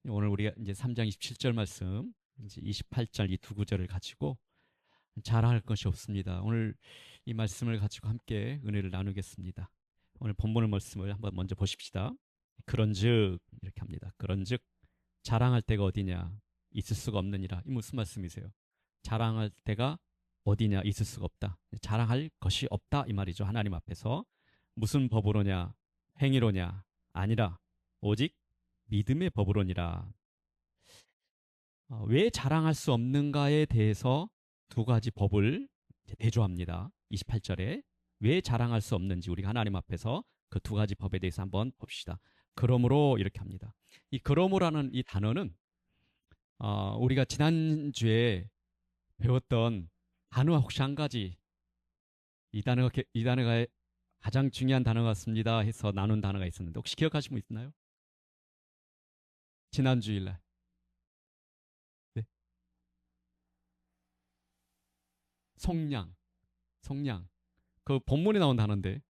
오늘 우리가 이제 3장 27절 말씀, 이제 28절 이 두 구절을 가지고 자랑할 것이 없습니다. 오늘 이 말씀을 가지고 함께 은혜를 나누겠습니다. 오늘 본문의 말씀을 한번 먼저 보십시다. 그런즉 이렇게 합니다. 그런즉 자랑할 데가 어디냐? 있을 수가 없느니라. 이 무슨 말씀이세요? 자랑할 데가 어디냐? 있을 수가 없다. 자랑할 것이 없다 이 말이죠. 하나님 앞에서. 무슨 법으로냐? 행위로냐? 아니라 오직 믿음의 법으로니라. 왜 자랑할 수 없는가에 대해서 두 가지 법을 대조합니다. 28절에 왜 자랑할 수 없는지 우리가 하나님 앞에서 그 두 가지 법에 대해서 한번 봅시다. 그러므로 이렇게 합니다. 이 그러므라는 이 단어는 우리가 지난주에 배웠던 단어와 혹시 한 가지 이 단어가 가장 중요한 단어 같습니다 해서 나눈 단어가 있었는데 혹시 기억하시는 분 있나요? 지난 주일날. 네. 속량. 속량. 그 본문에 나온 단어인데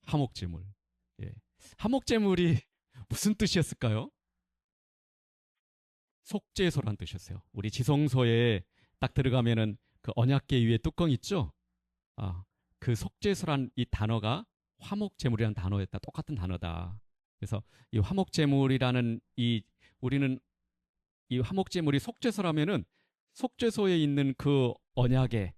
화목제물. 예. 화목제물이 무슨 뜻이었을까요? 속죄소란 뜻이었어요. 우리 지성소에 딱 들어가면은 그 언약궤 위에 뚜껑 있죠? 아, 그 속죄소란 이 단어가 화목제물이라는 단어였다. 똑같은 단어다. 그래서 이 화목제물이라는 우리는 이 화목제물이 속죄소라면은 속죄소에 있는 그 언약의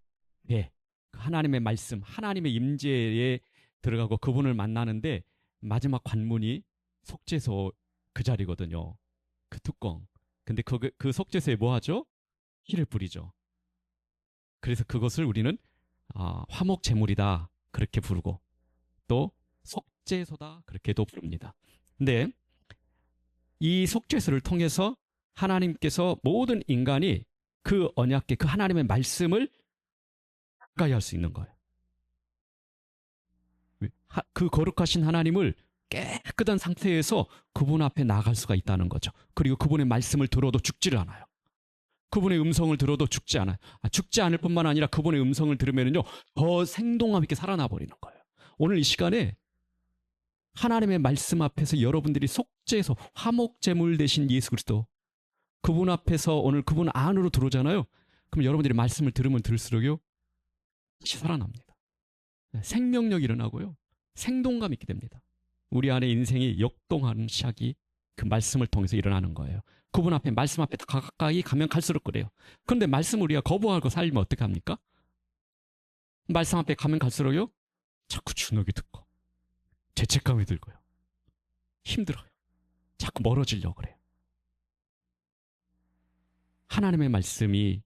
배, 그 하나님의 말씀, 하나님의 임재에 들어가고 그분을 만나는데 마지막 관문이 속죄소 그 자리거든요. 그 뚜껑. 근데 그 속죄소에 뭐 하죠? 피를 뿌리죠. 그래서 그것을 우리는 화목제물이다 그렇게 부르고 또 속죄소다 그렇게도 부릅니다. 근데 이 속죄소를 통해서 하나님께서 모든 인간이 그 언약궤, 그 하나님의 말씀을 가까이 할 수 있는 거예요. 그 거룩하신 하나님을 깨끗한 상태에서 그분 앞에 나갈 수가 있다는 거죠. 그리고 그분의 말씀을 들어도 죽지를 않아요. 그분의 음성을 들어도 죽지 않아요. 죽지 않을 뿐만 아니라 그분의 음성을 들으면요 더 생동감 있게 살아나 버리는 거예요. 오늘 이 시간에 하나님의 말씀 앞에서 여러분들이 속죄해서 화목제물 되신 예수 그리스도 그분 앞에서 오늘 그분 안으로 들어오잖아요. 그럼 여러분들이 말씀을 들으면 들을수록요 다시 살아납니다. 생명력이 일어나고요 생동감 있게 됩니다. 우리 안에 인생이 역동하는 시작이 그 말씀을 통해서 일어나는 거예요. 그분 앞에 말씀 앞에 가까이 가면 갈수록 그래요. 그런데 말씀 우리가 거부하고 살면 어떻게 합니까? 말씀 앞에 가면 갈수록요 자꾸 주눅이 듣고 죄책감이 들고요 힘들어요. 자꾸 멀어지려고 그래요. 하나님의 말씀이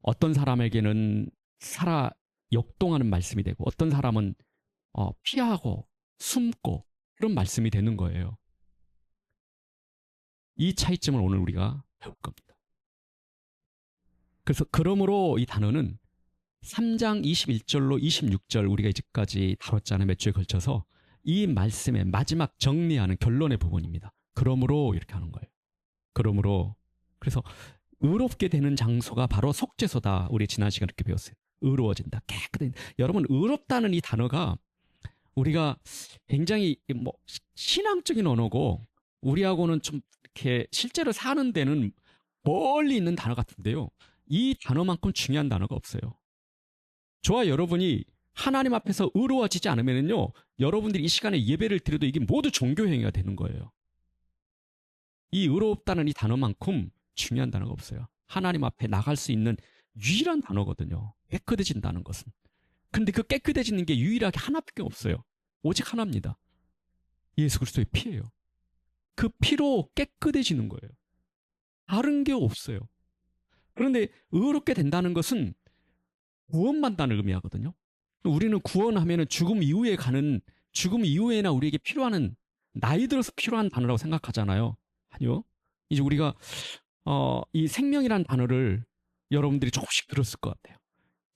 어떤 사람에게는 역동하는 말씀이 되고 어떤 사람은 피하고 숨고 그런 말씀이 되는 거예요. 이 차이점을 오늘 우리가 배울 겁니다. 그래서 그러므로 이 단어는 3장 21절로 26절 우리가 이제까지 다뤘잖아요. 몇 주에 걸쳐서 이 말씀의 마지막 정리하는 결론의 부분입니다. 그러므로 이렇게 하는 거예요. 그러므로 그래서 의롭게 되는 장소가 바로 속죄소다. 우리 지난 시간에 이렇게 배웠어요. 의로워진다. 깨끗해. 여러분 의롭다는 이 단어가 우리가 굉장히 뭐 신앙적인 언어고 우리하고는 좀 이렇게 실제로 사는 데는 멀리 있는 단어 같은데요. 이 단어만큼 중요한 단어가 없어요. 저와 여러분이 하나님 앞에서 의로워지지 않으면요, 여러분들이 이 시간에 예배를 드려도 이게 모두 종교행위가 되는 거예요. 이 의롭다는 이 단어만큼 중요한 단어가 없어요. 하나님 앞에 나갈 수 있는 유일한 단어거든요. 깨끗해진다는 것은. 근데 그 깨끗해지는 게 유일하게 하나밖에 없어요. 오직 하나입니다. 예수 그리스도의 피예요. 그 피로 깨끗해지는 거예요. 다른 게 없어요. 그런데 의롭게 된다는 것은 구원받다는 의미하거든요. 우리는 구원하면 죽음 이후에나 우리에게 필요한 나이 들어서 필요한 단어라고 생각하잖아요. 아니요. 이제 우리가 이 생명이라는 단어를 여러분들이 조금씩 들었을 것 같아요.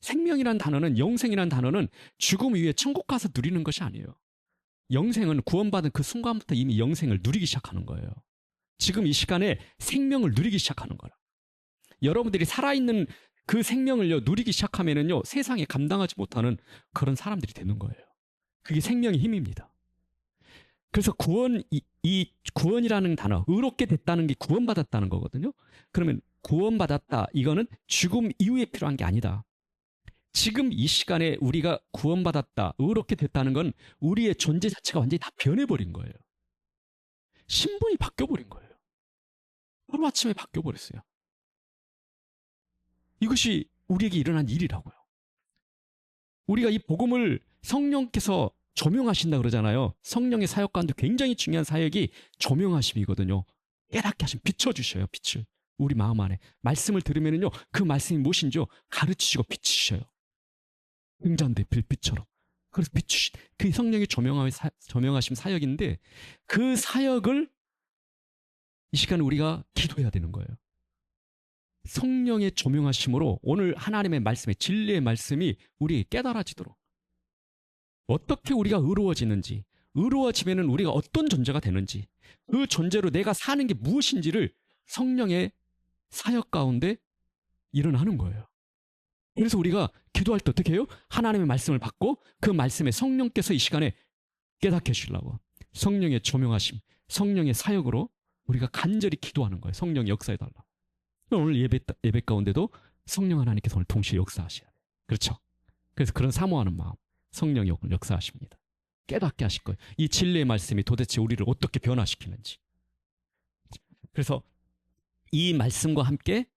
생명이라는 단어는 영생이라는 단어는 죽음 이후에 천국 가서 누리는 것이 아니에요. 영생은 구원받은 그 순간부터 이미 영생을 누리기 시작하는 거예요. 지금 이 시간에 생명을 누리기 시작하는 거라. 여러분들이 살아있는 그 생명을 누리기 시작하면은요 세상에 감당하지 못하는 그런 사람들이 되는 거예요. 그게 생명의 힘입니다. 그래서 이 구원이라는 단어, 의롭게 됐다는 게 구원받았다는 거거든요. 그러면 구원받았다, 이거는 죽음 이후에 필요한 게 아니다. 지금 이 시간에 우리가 구원받았다, 의롭게 됐다는 건 우리의 존재 자체가 완전히 다 변해버린 거예요. 신분이 바뀌어버린 거예요. 하루아침에 바뀌어버렸어요. 이것이 우리에게 일어난 일이라고요. 우리가 이 복음을 성령께서 조명하신다 그러잖아요. 성령의 사역 가운데 굉장히 중요한 사역이 조명하심이거든요. 깨닫게 하시면 비춰주셔요. 빛을 우리 마음 안에. 말씀을 들으면요, 그 말씀이 무엇인지요 가르치시고 비치셔요. 등잔대 불빛처럼. 그래서 비추신 그 성령의 조명하심 사역인데, 그 사역을 이 시간에 우리가 기도해야 되는 거예요. 성령의 조명하심으로 오늘 하나님의 말씀의 진리의 말씀이 우리에게 깨달아지도록, 어떻게 우리가 의로워지는지, 의로워지면 우리가 어떤 존재가 되는지, 그 존재로 내가 사는 게 무엇인지를 성령의 사역 가운데 일어나는 거예요. 그래서 우리가 기도할 때 어떻게 해요? 하나님의 말씀을 받고 그 말씀에 성령께서 이 시간에 깨닫게 해주려고 성령의 조명하심, 성령의 사역으로 우리가 간절히 기도하는 거예요. 성령 역사해달라고. 오늘 예배 가운데도 성령 하나님께서 오늘 동시에 역사하셔야 돼요. 그렇죠? 그래서 그런 사모하는 마음, 성령이 오늘 역사하십니다. 깨닫게 하실 거예요. 이 진리의 말씀이 도대체 우리를 어떻게 변화시키는지. 그래서 이 말씀과 함께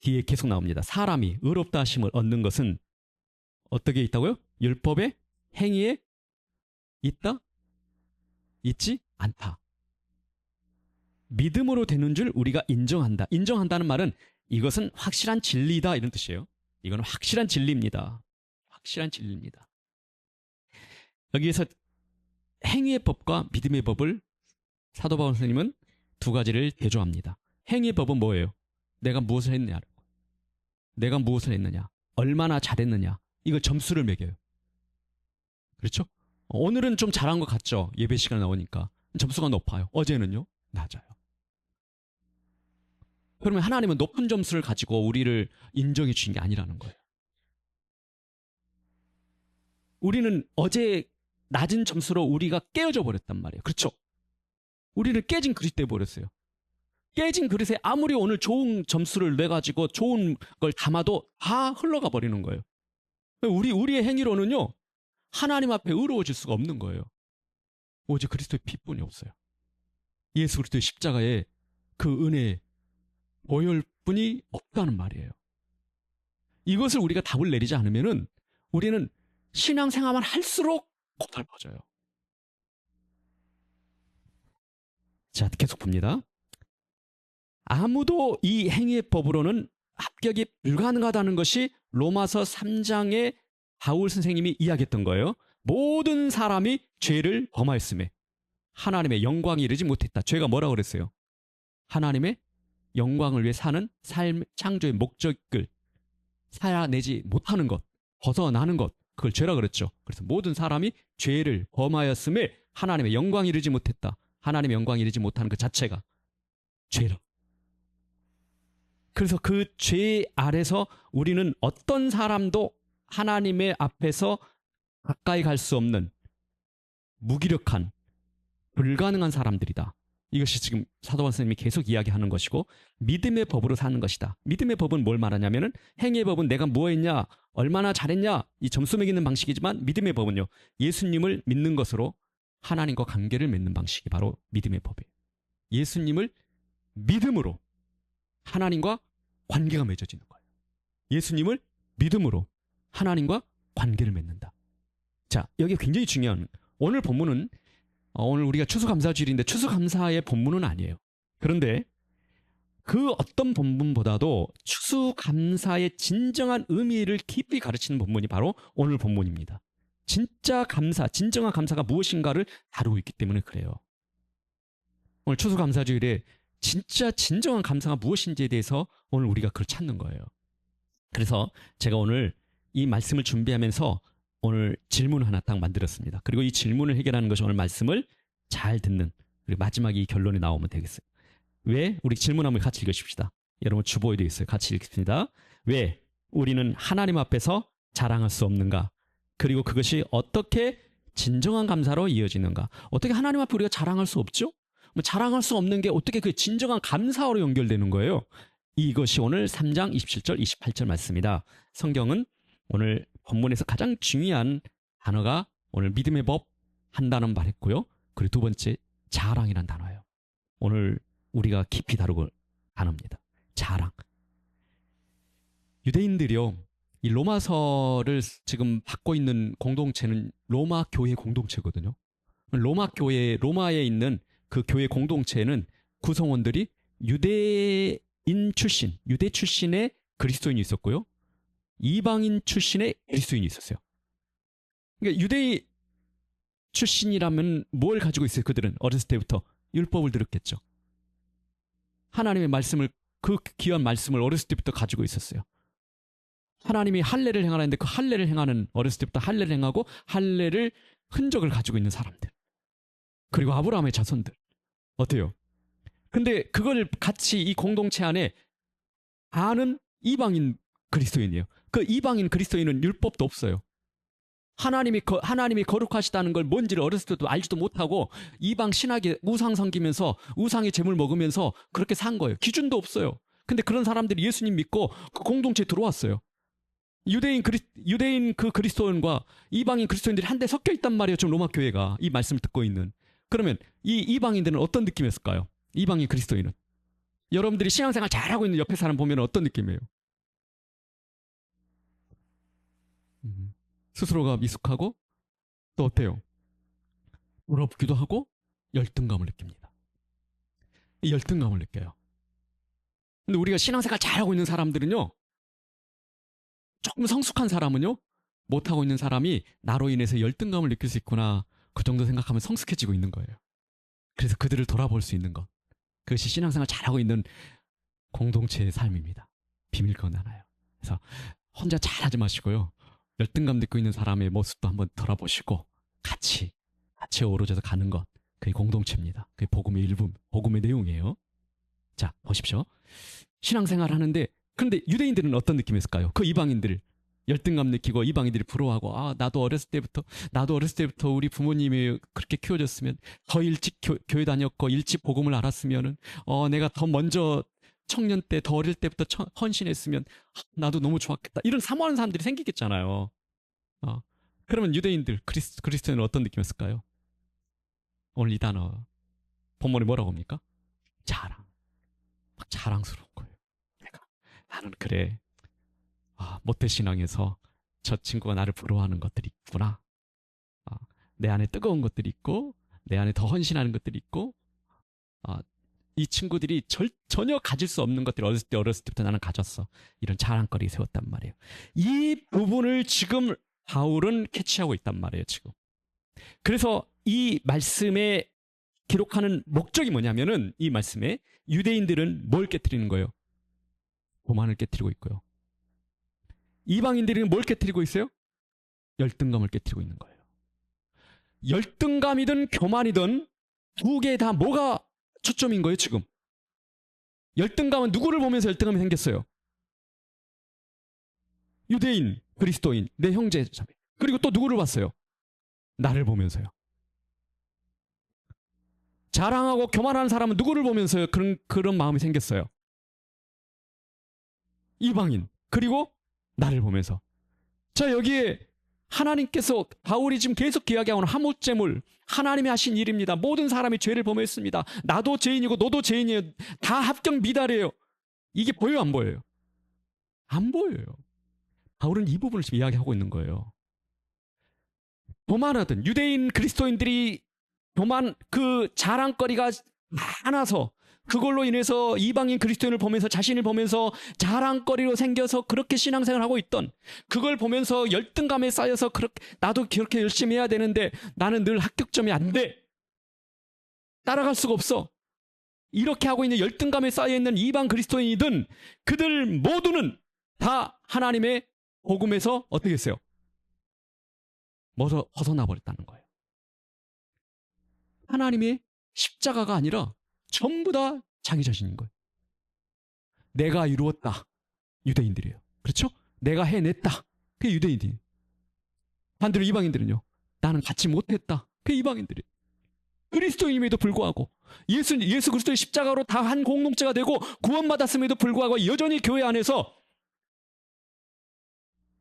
뒤에 계속 나옵니다. 사람이 의롭다 하심을 얻는 것은 어떻게 있다고요? 율법의 행위에 있다? 있지 않다. 믿음으로 되는 줄 우리가 인정한다. 인정한다는 말은 이것은 확실한 진리다, 이런 뜻이에요. 이거는 확실한 진리입니다. 확실한 진리입니다. 여기에서 행위의 법과 믿음의 법을 사도 바울 선생님은 두 가지를 대조합니다. 행위의 법은 뭐예요? 내가 무엇을 했느냐, 내가 무엇을 했느냐, 얼마나 잘했느냐, 이걸 점수를 매겨요. 그렇죠? 오늘은 좀 잘한 것 같죠? 예배 시간에 나오니까 점수가 높아요. 어제는요? 낮아요. 그러면 하나님은 높은 점수를 가지고 우리를 인정해 주신 게 아니라는 거예요. 우리는 어제 낮은 점수로 우리가 깨어져 버렸단 말이에요. 그렇죠? 우리는 깨진 그릇이 돼버렸어요. 깨진 그릇에 아무리 오늘 좋은 점수를 내가지고 좋은 걸 담아도 다 흘러가 버리는 거예요. 우리의 행위로는요, 하나님 앞에 의로워질 수가 없는 거예요. 오직 그리스도의 피뿐이 없어요. 예수 그리스도의 십자가에 그 은혜의 보혈뿐이 없다는 말이에요. 이것을 우리가 답을 내리지 않으면은 우리는 신앙생활만 할수록 고달퍼져요. 자, 계속 봅니다. 아무도 이 행위의 법으로는 합격이 불가능하다는 것이 로마서 3장에 바울 선생님이 이야기했던 거예요. 모든 사람이 죄를 범하였음에 하나님의 영광이 이르지 못했다. 죄가 뭐라고 그랬어요? 하나님의 영광을 위해 사는 삶, 창조의 목적을 살아내지 못하는 것, 벗어나는 것, 그걸 죄라 그랬죠. 그래서 모든 사람이 죄를 범하였음에 하나님의 영광이 이르지 못했다. 하나님의 영광이 이르지 못하는 그 자체가 죄라. 그래서 그 죄 아래서 우리는 어떤 사람도 하나님의 앞에서 가까이 갈 수 없는 무기력한 불가능한 사람들이다. 이것이 지금 사도반 선생님이 계속 이야기하는 것이고, 믿음의 법으로 사는 것이다. 믿음의 법은 뭘 말하냐면은, 행위의 법은 내가 뭐 했냐, 얼마나 잘했냐, 이 점수 매기는 방식이지만, 믿음의 법은요, 예수님을 믿는 것으로 하나님과 관계를 맺는 방식이 바로 믿음의 법이에요. 예수님을 믿음으로 하나님과 관계가 맺어지는 거예요. 예수님을 믿음으로 하나님과 관계를 맺는다. 자, 여기 굉장히 중요한, 오늘 본문은 오늘 우리가 추수감사주일인데 추수감사의 본문은 아니에요. 그런데 그 어떤 본문보다도 추수감사의 진정한 의미를 깊이 가르치는 본문이 바로 오늘 본문입니다. 진짜 감사, 진정한 감사가 무엇인가를 다루고 있기 때문에 그래요. 오늘 추수감사주일에 진짜 진정한 감사가 무엇인지에 대해서 오늘 우리가 그걸 찾는 거예요. 그래서 제가 오늘 이 말씀을 준비하면서 오늘 질문 하나 딱 만들었습니다. 그리고 이 질문을 해결하는 것이 오늘 말씀을 잘 듣는, 그리고 마지막에 이 결론이 나오면 되겠어요. 왜? 우리 질문 한번 같이 읽으십시다. 여러분 주보에 되어 있어요. 같이 읽습니다. 왜 우리는 하나님 앞에서 자랑할 수 없는가? 그리고 그것이 어떻게 진정한 감사로 이어지는가? 어떻게 하나님 앞에 우리가 자랑할 수 없죠? 뭐 자랑할 수 없는 게 어떻게 그 진정한 감사로 연결되는 거예요? 이것이 오늘 3장 27절 28절 말씀이다. 성경은 오늘 본문에서 가장 중요한 단어가 오늘 믿음의 법 한 단어 말했고요. 그리고 두 번째 자랑이란 단어예요. 오늘 우리가 깊이 다루고 단어입니다. 자랑. 유대인들이요, 이 로마서를 지금 받고 있는 공동체는 로마 교회 공동체거든요. 로마 교회, 로마에 있는 그 교회 공동체는 구성원들이 유대인 출신, 유대 출신의 그리스도인이 있었고요. 이방인 출신의 그리스도인이 있었어요. 그러니까 유대 출신이라면 뭘 가지고 있어요? 그들은 어렸을 때부터 율법을 들었겠죠. 하나님의 말씀을, 그 귀한 말씀을 어렸을 때부터 가지고 있었어요. 하나님이 할례를 행하라 했는데 그 할례를 행하는, 어렸을 때부터 할례를 행하고 할례를 흔적을 가지고 있는 사람들. 그리고 아브라함의 자손들. 어때요? 근데 그걸 같이 이 공동체 안에 아는 이방인 그리스도인이에요. 그 이방인 그리스도인은 율법도 없어요. 하나님이 거룩하시다는 걸 뭔지를 어렸을 때도 알지도 못하고 이방 신학에 우상 섬기면서 우상의 제물 먹으면서 그렇게 산 거예요. 기준도 없어요. 근데 그런 사람들이 예수님 믿고 그 공동체에 들어왔어요. 유대인 그 그리스도인과 이방인 그리스도인들이 한데 섞여 있단 말이에요. 지금 로마 교회가 이 말씀을 듣고 있는. 그러면 이 이방인들은 어떤 느낌이었을까요? 이방인 그리스도인은. 여러분들이 신앙생활 잘하고 있는 옆에 사람 보면 어떤 느낌이에요? 스스로가 미숙하고 또 어때요? 부럽기도 하고 열등감을 느낍니다. 이 열등감을 느껴요. 근데 우리가 신앙생활 잘하고 있는 사람들은요, 조금 성숙한 사람은요, 못하고 있는 사람이 나로 인해서 열등감을 느낄 수 있구나, 그 정도 생각하면 성숙해지고 있는 거예요. 그래서 그들을 돌아볼 수 있는 것, 그것이 신앙생활 잘하고 있는 공동체의 삶입니다. 비밀 건 하나요. 그래서 혼자 잘하지 마시고요, 열등감 느끼고 있는 사람의 모습도 한번 돌아보시고 같이 어우러져서 가는 것, 그게 공동체입니다. 그게 복음의 일부, 복음의 내용이에요. 자, 보십시오. 신앙생활 하는데, 그런데 유대인들은 어떤 느낌이었을까요? 그 이방인들 열등감 느끼고 이방인들이 부러워하고, 나도 어렸을 때부터 우리 부모님이 그렇게 키워줬으면, 더 일찍 교회 다녔고 일찍 복음을 알았으면, 내가 더 먼저 청년 때, 더 어릴 때부터 헌신했으면 나도 너무 좋았겠다, 이런 사모하는 사람들이 생기겠잖아요. 그러면 유대인들, 그리스도인은 어떤 느낌이었을까요? 오늘 이 단어 본문이 뭐라고 합니까? 자랑. 막 자랑스러운 거예요. 나는 그래, 모태신앙에서 저 친구가 나를 부러워하는 것들이 있구나. 내 안에 뜨거운 것들이 있고 내 안에 더 헌신하는 것들이 있고, 이 친구들이 전혀 가질 수 없는 것들을 어렸을 때부터 나는 가졌어. 이런 자랑거리 세웠단 말이에요. 이 부분을 지금 바울은 캐치하고 있단 말이에요, 지금. 그래서 이 말씀에 기록하는 목적이 뭐냐면은, 이 말씀에 유대인들은 뭘 깨트리는 거예요? 교만을 깨트리고 있고요. 이방인들은 뭘 깨트리고 있어요? 열등감을 깨트리고 있는 거예요. 열등감이든 교만이든 두 개 다 뭐가 초점인 거예요, 지금? 열등감은 누구를 보면서 열등감이 생겼어요? 유대인, 그리스도인, 내 형제 자매. 그리고 또 누구를 봤어요? 나를 보면서요. 자랑하고 교만하는 사람은 누구를 보면서요? 그런 마음이 생겼어요? 이방인, 그리고 나를 보면서. 자, 여기에 하나님께서, 바울이 지금 계속 이야기하는 화목제물, 하나님이 하신 일입니다. 모든 사람이 죄를 범했습니다. 나도 죄인이고 너도 죄인이에요. 다 합격 미달이에요. 이게 보여요, 안 보여요? 안 보여요. 바울은 이 부분을 지금 이야기하고 있는 거예요. 교만하던 유대인 그리스도인들이 그 자랑거리가 많아서, 그걸로 인해서 이방인 그리스도인을 보면서, 자신을 보면서 자랑거리로 생겨서 그렇게 신앙생활을 하고 있던, 그걸 보면서 열등감에 쌓여서 나도 그렇게 열심히 해야 되는데 나는 늘 합격점이 안 돼, 따라갈 수가 없어, 이렇게 하고 있는 열등감에 쌓여있는 이방 그리스도인이든 그들 모두는 다 하나님의 복음에서 어떻게 했어요? 벗어나 버렸다는 거예요. 하나님의 십자가가 아니라 전부 다 자기 자신인 거예요. 내가 이루었다, 유대인들이에요. 그렇죠? 내가 해냈다, 그게 유대인들이에요. 반대로 이방인들은요, 나는 갖지 못했다. 그 이방인들이. 그리스도인임에도 불구하고 예수 그리스도의 십자가로 다 한 공동체가 되고 구원받았음에도 불구하고 여전히 교회 안에서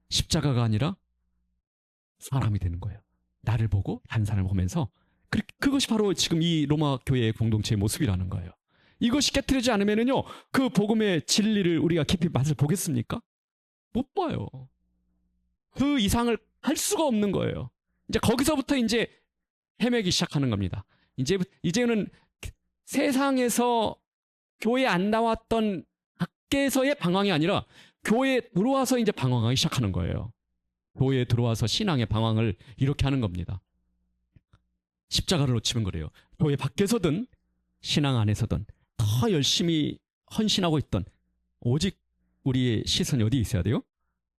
십자가가 아니라 사람이 되는 거예요. 나를 보고 다른 사람을 보면서 그것이 바로 지금 이 로마 교회의 공동체의 모습이라는 거예요. 이것이 깨트리지 않으면요, 그 복음의 진리를 우리가 깊이 맛을 보겠습니까? 못 봐요. 그 이상을 할 수가 없는 거예요. 이제 거기서부터 이제 헤매기 시작하는 겁니다. 이제는 세상에서 교회에 안 나왔던 밖에서의 방황이 아니라 교회에 들어와서 이제 방황하기 시작하는 거예요. 교회에 들어와서 신앙의 방황을 이렇게 하는 겁니다. 십자가를 놓치면 그래요. 교회 밖에서든 신앙 안에서든 더 열심히 헌신하고 있던 오직 우리의 시선이 어디에 있어야 돼요?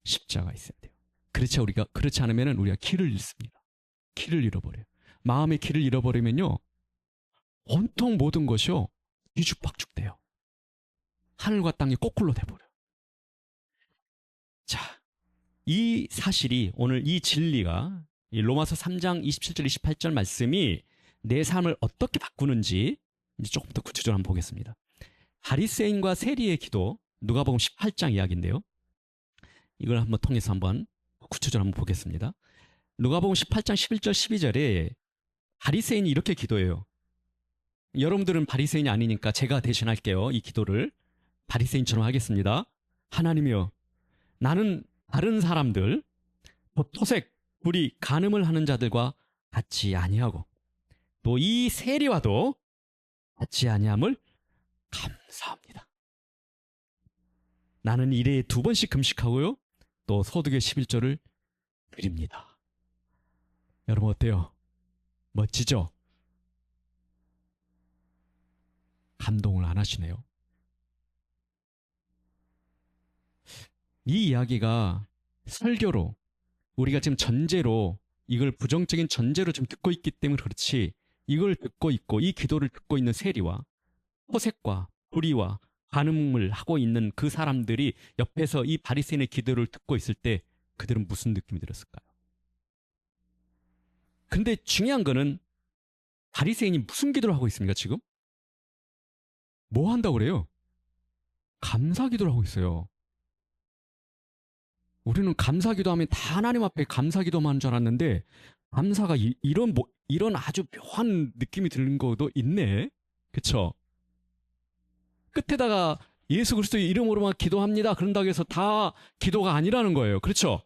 십자가에 있어야 돼요. 그렇지 않으면 우리가 길을 잃습니다. 길을 잃어버려요. 마음의 길을 잃어버리면요, 온통 모든 것이요 뒤죽박죽돼요. 하늘과 땅이 거꾸로 돼버려요. 자, 이 사실이, 오늘 이 진리가, 이 로마서 3장 27절 28절 말씀이 내 삶을 어떻게 바꾸는지 이제 조금 더 구체적으로 한번 보겠습니다. 바리새인과 세리의 기도, 누가복음 18장 이야기인데요, 이걸 한번 통해서 한번 구체적으로 한번 보겠습니다. 누가복음 18장 11절 12절에 바리새인이 이렇게 기도해요. 여러분들은 바리새인이 아니니까 제가 대신할게요. 이 기도를 바리새인처럼 하겠습니다. 하나님이여, 나는 다른 사람들, 토색, 불의, 간음을 하는 자들과 같이 아니하고 또 이 세리와도 같이 아니함을 감사합니다. 나는 일에 2번씩 금식하고요, 또 소득의 11조를 드립니다. 여러분 어때요? 멋지죠? 감동을 안 하시네요. 이 이야기가 설교로, 우리가 지금 전제로, 이걸 부정적인 전제로 좀 듣고 있기 때문에 그렇지, 이걸 듣고 있고 이 기도를 듣고 있는 세리와 호색과 불의와 간음을 하고 있는 그 사람들이 옆에서 이 바리새인의 기도를 듣고 있을 때 그들은 무슨 느낌이 들었을까요? 근데 중요한 거는 바리새인이 무슨 기도를 하고 있습니까 지금? 뭐 한다고 그래요? 감사 기도를 하고 있어요. 우리는 감사 기도하면 다 하나님 앞에 감사 기도만 하는 줄 알았는데, 감사가 이런 아주 묘한 느낌이 드는 것도 있네. 그쵸? 끝에다가 예수 그리스도의 이름으로만 기도합니다 그런다고 해서 다 기도가 아니라는 거예요. 그렇죠?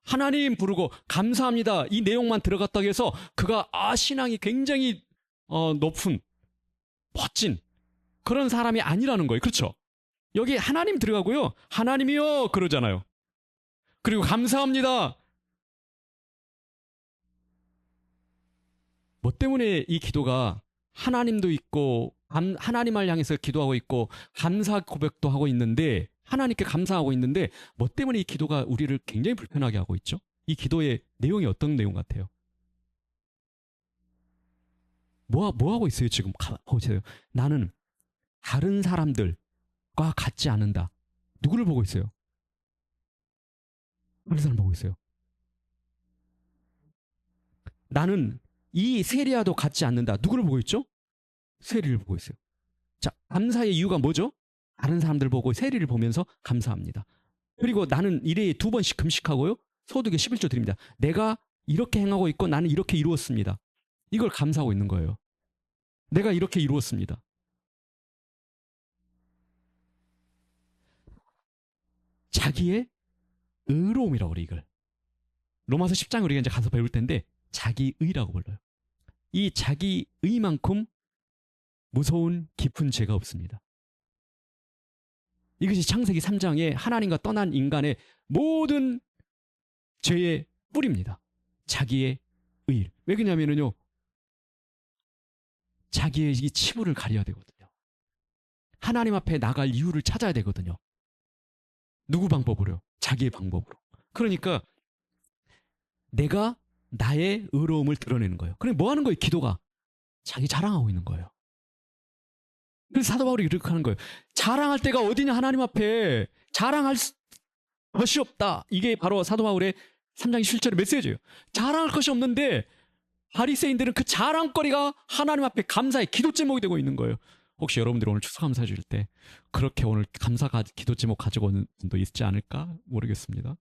하나님 부르고 감사합니다 이 내용만 들어갔다고 해서 그가 신앙이 굉장히 높은 멋진 그런 사람이 아니라는 거예요. 그렇죠? 여기 하나님 들어가고요, 하나님이요 그러잖아요. 그리고 감사합니다. 뭐 때문에 이 기도가 하나님도 있고 하나님을 향해서 기도하고 있고 감사 고백도 하고 있는데, 하나님께 감사하고 있는데 뭐 때문에 이 기도가 우리를 굉장히 불편하게 하고 있죠? 이 기도의 내용이 어떤 내용 같아요? 뭐 하고 있어요 지금? 보세요. 나는 다른 사람들과 같지 않는다. 누구를 보고 있어요? 다른 사람 보고 있어요. 나는 이 세리와도 같지 않는다. 누구를 보고 있죠? 세리를 보고 있어요. 자, 감사의 이유가 뭐죠? 다른 사람들 보고 세리를 보면서 감사합니다. 그리고 나는 일에 2번씩 금식하고요, 소득의 11조 드립니다. 내가 이렇게 행하고 있고 나는 이렇게 이루었습니다. 이걸 감사하고 있는 거예요. 내가 이렇게 이루었습니다. 자기의 의로움이라고 그래요. 이걸 로마서 10장 우리가 이제 가서 배울 텐데 자기의라고 불러요. 이 자기의만큼 무서운 깊은 죄가 없습니다. 이것이 창세기 3장에 하나님과 떠난 인간의 모든 죄의 뿌리입니다. 자기의 의. 왜 그러냐면요, 자기의 이 치부를 가려야 되거든요. 하나님 앞에 나갈 이유를 찾아야 되거든요. 누구 방법으로요? 자기의 방법으로. 그러니까 내가 나의 의로움을 드러내는 거예요. 그럼 뭐 하는 거예요? 기도가 자기 자랑하고 있는 거예요. 그래서 사도 바울이 이렇게 하는 거예요. 자랑할 때가 어디냐? 하나님 앞에 자랑할 것이 없다. 이게 바로 사도 바울의 3장 27절의 메시지예요. 자랑할 것이 없는데 바리새인들은 그 자랑거리가 하나님 앞에 감사의 기도 제목이 되고 있는 거예요. 혹시 여러분들 오늘 추수감사 주실 때 그렇게 오늘 감사 기도 제목 가지고 오는 분도 있지 않을까 모르겠습니다.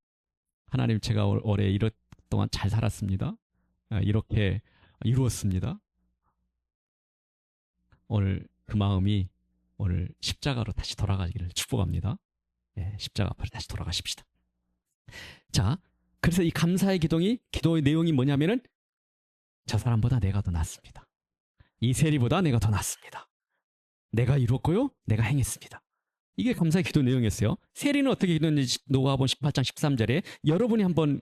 하나님, 제가 올해 이렇 동안 잘 살았습니다. 이렇게 이루었습니다. 오늘 그 마음이 오늘 십자가로 다시 돌아가기를 축복합니다. 예, 십자가 앞으로 다시 돌아가십시다. 자, 그래서 이 감사의 기도의 내용이 뭐냐면은 저 사람보다 내가 더 낫습니다. 이 세리보다 내가 더 낫습니다. 내가 이뤘고요, 내가 행했습니다. 이게 감사의 기도 내용이었어요. 세리는 어떻게 기도했는지 노아본 18장 13절에 여러분이 한번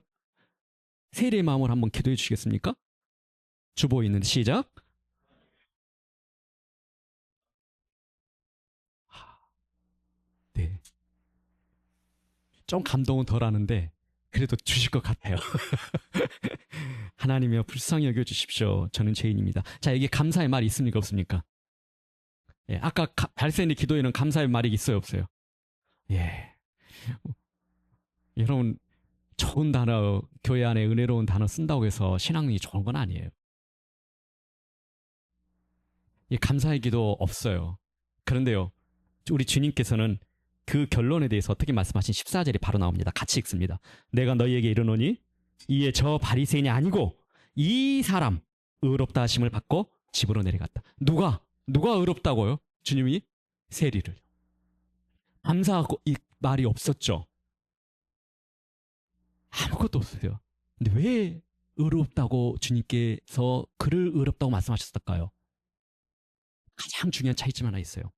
세리의 마음을 한번 기도해 주시겠습니까? 주보에 있는 시작. 네. 좀 감동은 덜 하는데 그래도 주실 것 같아요. 하나님이여 불쌍히 여겨주십시오. 저는 죄인입니다. 자, 여기 감사의 말이 있습니까 없습니까? 예, 아까 바리새인의 기도에는 감사의 말이 있어요 없어요? 예. 여러분, 좋은 단어, 교회 안에 은혜로운 단어 쓴다고 해서 신앙이 좋은 건 아니에요. 이 감사의 기도 없어요. 그런데요, 우리 주님께서는 그 결론에 대해서 어떻게 말씀하신 14절이 바로 나옵니다. 같이 읽습니다. 내가 너희에게 이르노니 이에 저 바리새인이 아니고 이 사람 의롭다 하심을 받고 집으로 내려갔다. 누가 의롭다고요? 주님이? 세리를. 감사하고 이 말이 없었죠. 아무것도 없어요. 근데 왜 의롭다고 주님께서 그를 의롭다고 말씀하셨을까요? 가장 중요한 차이점 하나 있어요.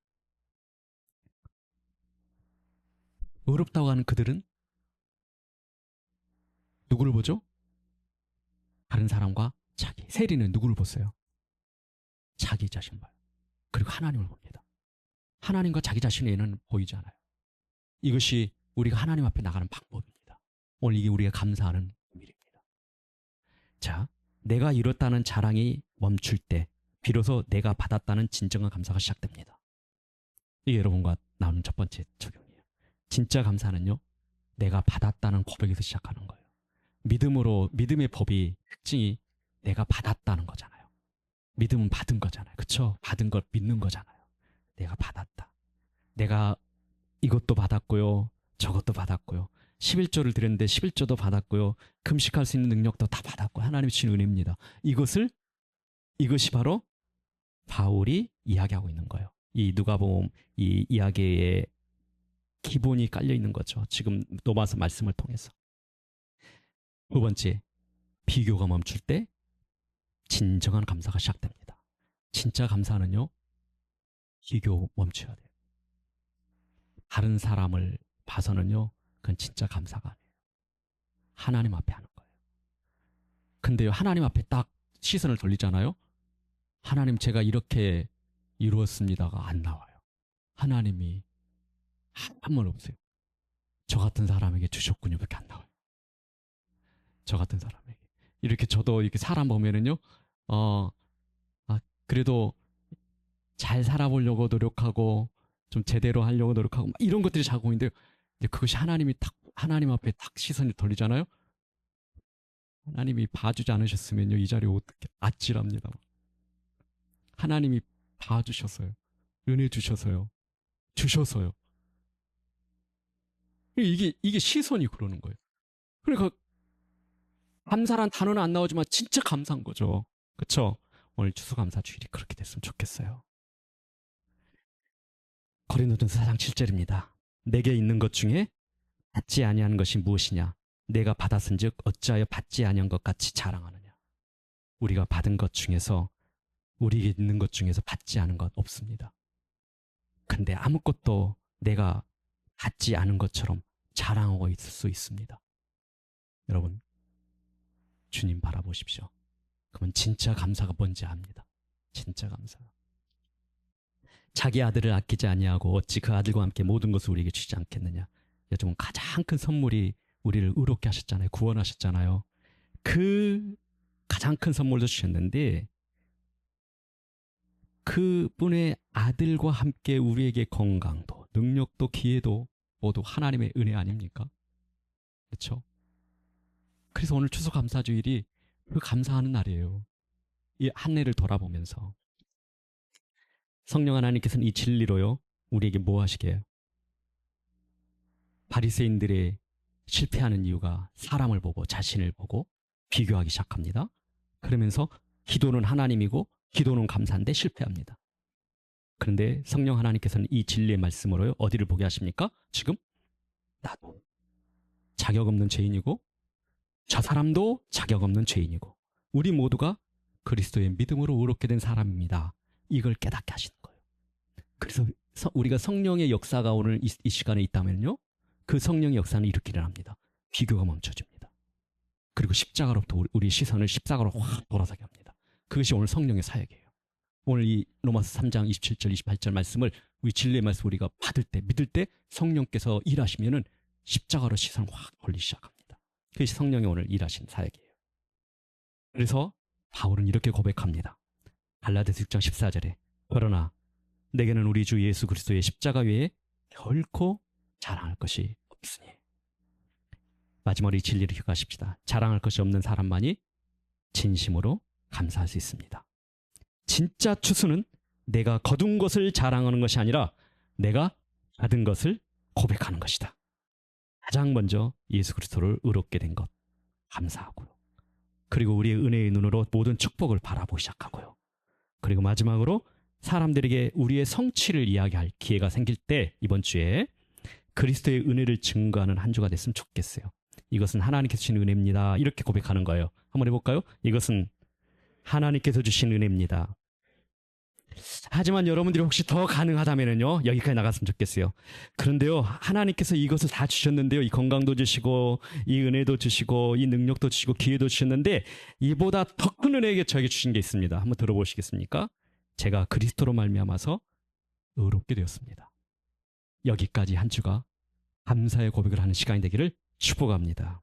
의롭다고 하는 그들은 누구를 보죠? 다른 사람과 자기. 세리는 누구를 보세요? 자기 자신을 봐요. 그리고 하나님을 봅니다. 하나님과 자기 자신에는 보이지 않아요. 이것이 우리가 하나님 앞에 나가는 방법입니다. 오늘 이게 우리가 감사하는 의미입니다. 자, 내가 이뤘다는 자랑이 멈출 때 비로소 내가 받았다는 진정한 감사가 시작됩니다. 이게 여러분과 나오는 첫 번째 적용이에요. 진짜 감사는요, 내가 받았다는 고백에서 시작하는 거예요. 믿음의 법이 특징이 내가 받았다는 거잖아요. 믿음은 받은 거잖아요. 그렇죠? 받은 걸 믿는 거잖아요. 내가 받았다. 내가 이것도 받았고요, 저것도 받았고요, 11조를 드렸는데 11조도 받았고요, 금식할 수 있는 능력도 다 받았고, 하나님이 주신 은혜입니다. 이것이 바로 바울이 이야기하고 있는 거예요. 이 누가복음 이 이야기에 기본이 깔려 있는 거죠. 지금 로마서 말씀을 통해서. 두 번째, 비교가 멈출 때 진정한 감사가 시작됩니다. 진짜 감사는요, 비교 멈춰야 돼요. 다른 사람을 봐서는요, 그건 진짜 감사가 아니에요. 하나님 앞에 하는 거예요. 근데요, 하나님 앞에 딱 시선을 돌리잖아요. 하나님, 제가 이렇게 이루었습니다가 안 나와요. 하나님이 한번 없어요. 저 같은 사람에게 주셨군요 밖에 안 나와요. 저 같은 사람에게. 이렇게 저도 이렇게 사람 보면은요, 그래도 잘 살아보려고 노력하고 좀 제대로 하려고 노력하고 이런 것들이 자꾸 있는데, 그것이 하나님 앞에 딱 시선이 돌리잖아요. 하나님이 봐주지 않으셨으면요, 이 자리에 어떻게 아찔합니다. 하나님이 봐주셨어요. 은혜 주셔서요. 이게 시선이 그러는 거예요. 그러니까 감사란 단어는 안 나오지만 진짜 감사한 거죠. 그렇죠? 오늘 추수감사 주일이 그렇게 됐으면 좋겠어요. 고린도전서 4장 7절입니다. 내게 있는 것 중에 받지 아니한 것이 무엇이냐? 내가 받았은즉 어찌하여 받지 아니한 것 같이 자랑하느냐? 우리가 받은 것 중에서, 우리에게 있는 것 중에서 받지 않은 것 없습니다. 근데 아무것도 내가 받지 않은 것처럼 자랑하고 있을 수 있습니다. 여러분, 주님 바라보십시오. 그러면 진짜 감사가 뭔지 압니다. 진짜 감사. 자기 아들을 아끼지 아니하고 어찌 그 아들과 함께 모든 것을 우리에게 주지 않겠느냐. 여러분, 가장 큰 선물이 우리를 의롭게 하셨잖아요. 구원하셨잖아요. 그 가장 큰 선물도 주셨는데, 그분의 아들과 함께 우리에게 건강도, 능력도, 기회도 모두 하나님의 은혜 아닙니까? 그렇죠? 그래서 오늘 추수감사주일이 그 감사하는 날이에요. 이 한 해를 돌아보면서 성령 하나님께서는 이 진리로요 우리에게 뭐 하시게 해요? 바리새인들의 실패하는 이유가 사람을 보고 자신을 보고 비교하기 시작합니다. 그러면서 기도는 하나님이고 기도는 감사한데 실패합니다. 그런데 성령 하나님께서는 이 진리의 말씀으로요 어디를 보게 하십니까? 지금 나도 자격 없는 죄인이고 저 사람도 자격 없는 죄인이고 우리 모두가 그리스도의 믿음으로 의롭게 된 사람입니다. 이걸 깨닫게 하시는 거예요. 그래서 우리가 성령의 역사가 오늘 이 시간에 있다면요 그 성령의 역사는 이렇게 일어납니다. 비교가 멈춰집니다. 그리고 십자가로부터 우리 시선을 십자가로 확 돌아서게 합니다. 그것이 오늘 성령의 사역이에요. 오늘 이 로마서 3장 27절 28절 말씀을 우리 진리의 말씀 우리가 받을 때 믿을 때 성령께서 일하시면은 십자가로 시선을 확 돌리기 시작합니다. 그것이 성령이 오늘 일하신 사역이에요. 그래서 바울은 이렇게 고백합니다. 갈라디아서 6장 14절에 그러나 내게는 우리 주 예수 그리스도의 십자가 외에 결코 자랑할 것이 없으니. 마지막으로 이 진리를 기억하십시다. 자랑할 것이 없는 사람만이 진심으로 감사할 수 있습니다. 진짜 추수는 내가 거둔 것을 자랑하는 것이 아니라 내가 받은 것을 고백하는 것이다. 가장 먼저 예수 그리스도를 의롭게 된 것 감사하고요. 그리고 우리의 은혜의 눈으로 모든 축복을 바라보기 시작하고요. 그리고 마지막으로 사람들에게 우리의 성취를 이야기할 기회가 생길 때 이번 주에 그리스도의 은혜를 증거하는 한 주가 됐으면 좋겠어요. 이것은 하나님께서 주신 은혜입니다. 이렇게 고백하는 거예요. 한번 해볼까요? 이것은 하나님께서 주신 은혜입니다. 하지만 여러분들이 혹시 더 가능하다면요 여기까지 나갔으면 좋겠어요. 그런데요 하나님께서 이것을 다 주셨는데요 이 건강도 주시고 이 은혜도 주시고 이 능력도 주시고 기회도 주셨는데 이보다 더 큰 은혜에게 저에게 주신 게 있습니다. 한번 들어보시겠습니까? 제가 그리스도로 말미암아서 의롭게 되었습니다. 여기까지 한 주가 감사의 고백을 하는 시간이 되기를 축복합니다.